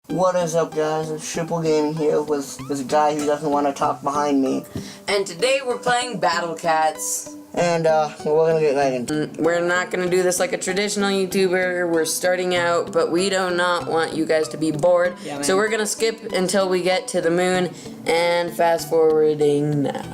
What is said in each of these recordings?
What is up, guys? It's Triple Gaming here with this guy who doesn't want to talk behind me. And today we're playing Battle Cats. And, well, we're gonna get right into it. We're not gonna do this like a traditional YouTuber. We're starting out, but we do not want you guys to be bored. Yeah, so we're gonna skip until we get to the moon and fast forwarding now.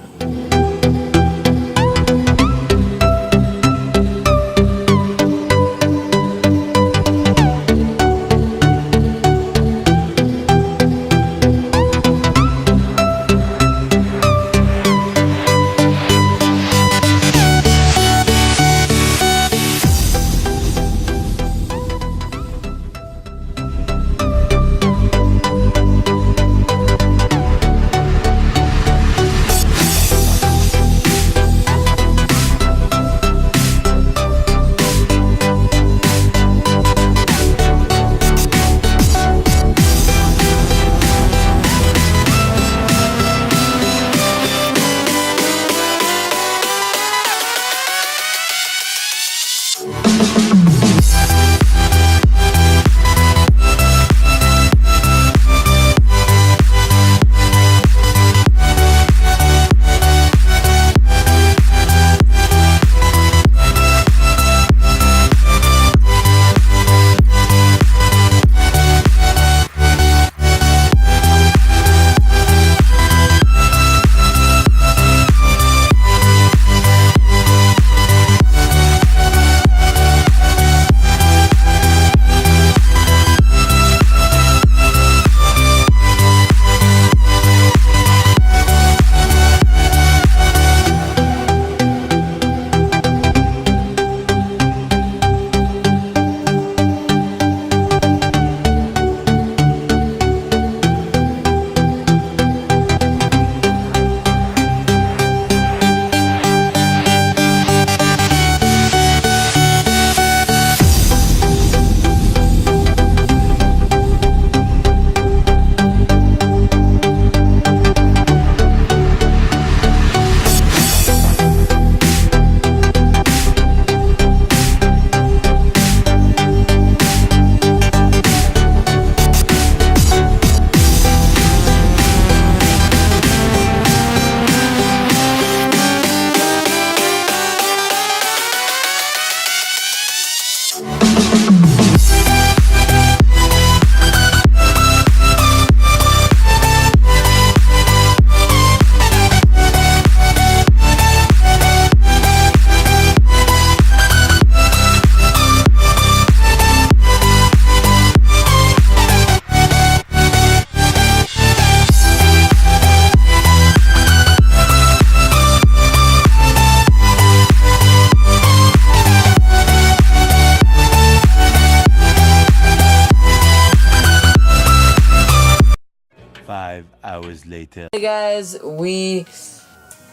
Hours later. Hey guys, we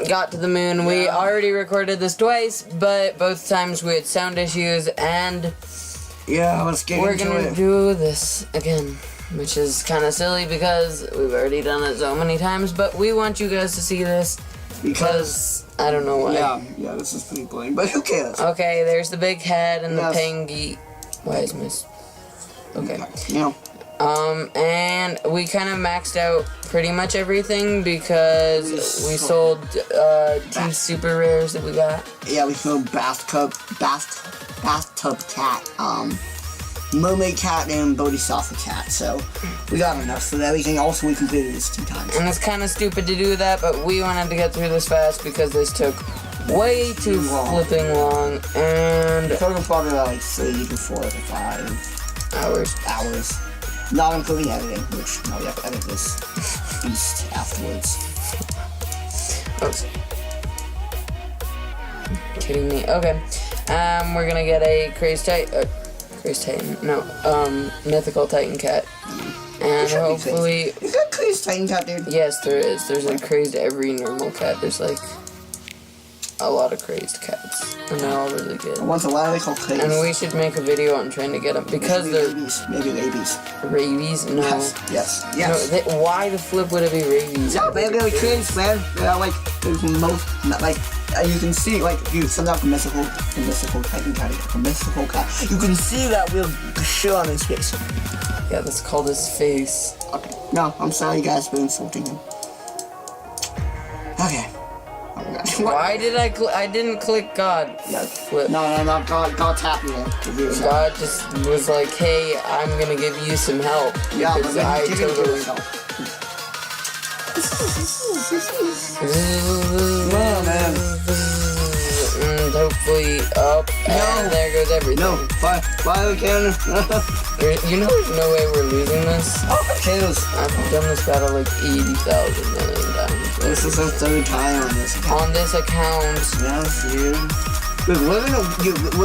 got to the moon. We already recorded this twice, but both times we had sound issues, and Yeah, let's get we're into gonna it. do this again, which is kind of silly because we've already done it so many times, but we want you guys to see this because I don't know why. Yeah, this is pretty boring, but who cares? Okay, there's the big head and Yes. the pengy. Why is miss? Okay. Yeah. And we kind of maxed out pretty much everything because we sold two super rares that we got. Yeah, we sold bathtub cat, mermaid cat, and bodhisattva cat, so we got enough for everything. Also, we completed this 2 times. And it's kind of stupid to do that, but we wanted to get through this fast because this took way too flipping long, and Total probably about like 3 to 4 to 5 hours. Not including editing, which now we have to edit this beast afterwards. Oops. Kidding me? Okay. We're gonna get a crazed titan. No, mythical titan cat. And hopefully, Is that crazed titan cat, dude? yes, there is. There's a crazed every normal cat. There's like a lot of crazed cats, and they're all really good. Once a while they call crazed. And we should make a video on trying to get them because they're maybe rabies. rabies. No. Yes. No, why the flip would it be rabies? Yeah, they're really crazed, man. They're like there's most like you can see like dude, sometimes the mystical titan cat, the mystical cat. You can see that real shit on his face. Yeah, that's called his face. Okay. No, I'm sorry, guys, for insulting him. Okay. Oh my God. Why did I didn't click God. No, Flip. no. God tapped me. God just was like, hey, I'm gonna give you some help. Yeah, Because but I then give it to totally... yourself. Man. And hopefully up, and there goes everything. No, why again? You know there's no way we're losing this? Oh, kills. I've done this battle like 80,000 million times. This is the third time on this account. On this account, Yes, dude. Dude, we're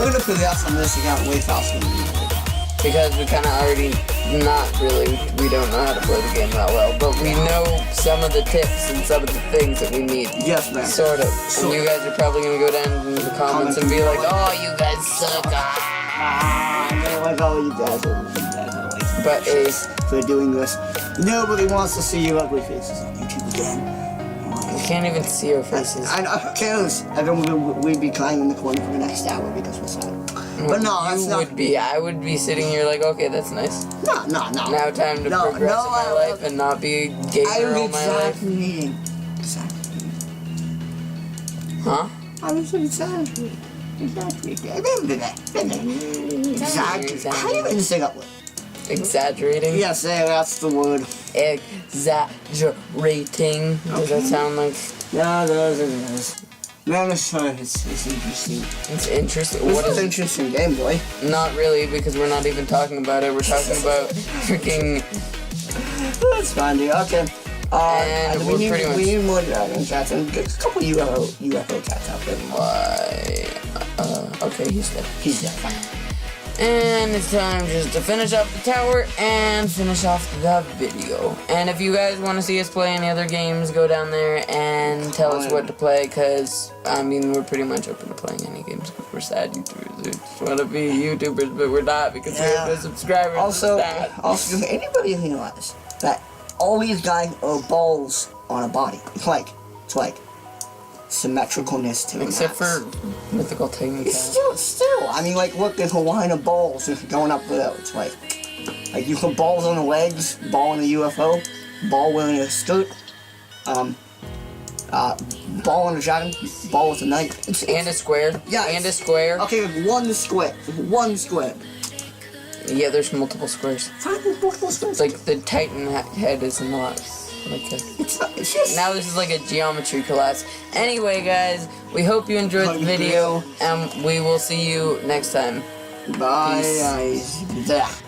gonna progress on this account way faster than you. because we kind of already, not really, we don't know how to play the game that well, but we know some of the tips and some of the things that we need. Yes, man. Sort of. And you guys are probably going to go down in the comments and be like, oh, you guys suck. I'm gonna like all you guys are But for doing this. Nobody wants to see your ugly faces on YouTube again. we can't even see our faces. I know, kills. I don't. We'd be crying in the corner for the next hour because we're sad. But no, that's You not. would be. I would be sitting here like, okay, that's nice. No. Now time to No, progress no, in my I- life and not be a gamer I'm all my life. exaggerating. Huh? I was exaggerating. Exaggerating. How do you even say that word? Exaggerating? Yes, that's the word. Exaggerating. Does that sound like... No, it does. Man, it's interesting. It's interesting. What What is is it? interesting game, boy? Not really, because we're not even talking about it. We're talking about freaking... That's fine, dude. Okay. And we we're need, pretty much- we need more dragon cats and a couple UFO cats out there. Why? Okay, he's dead. He's dead. Fine. And it's time just to finish off the tower and finish off the video. And if you guys want to see us play any other games, go down there and tell us what to play, because, I mean, we're pretty much open to playing any games, because we're sad YouTubers. We just want to be YouTubers, but we're not, because we have no subscribers. Also, It's sad. does anybody realize that all these guys are balls on a body? It's like symmetricalness to it. Except for Mythical Titan It's Cat. still. I mean, like, look, there's a line of balls going up there. It's like you put balls on the legs, ball in the UFO, ball wearing a skirt, ball on the dragon, ball with a knife. And a square. Yeah, And a square. Okay, one square. One square. Yeah, there's multiple squares. Find multiple squares. It's like the Titan head is not like a... It's not. It's just. Now this is like a geometry class. Anyway, guys, we hope you enjoyed the video, and we will see you next time. Bye. Peace. Guys.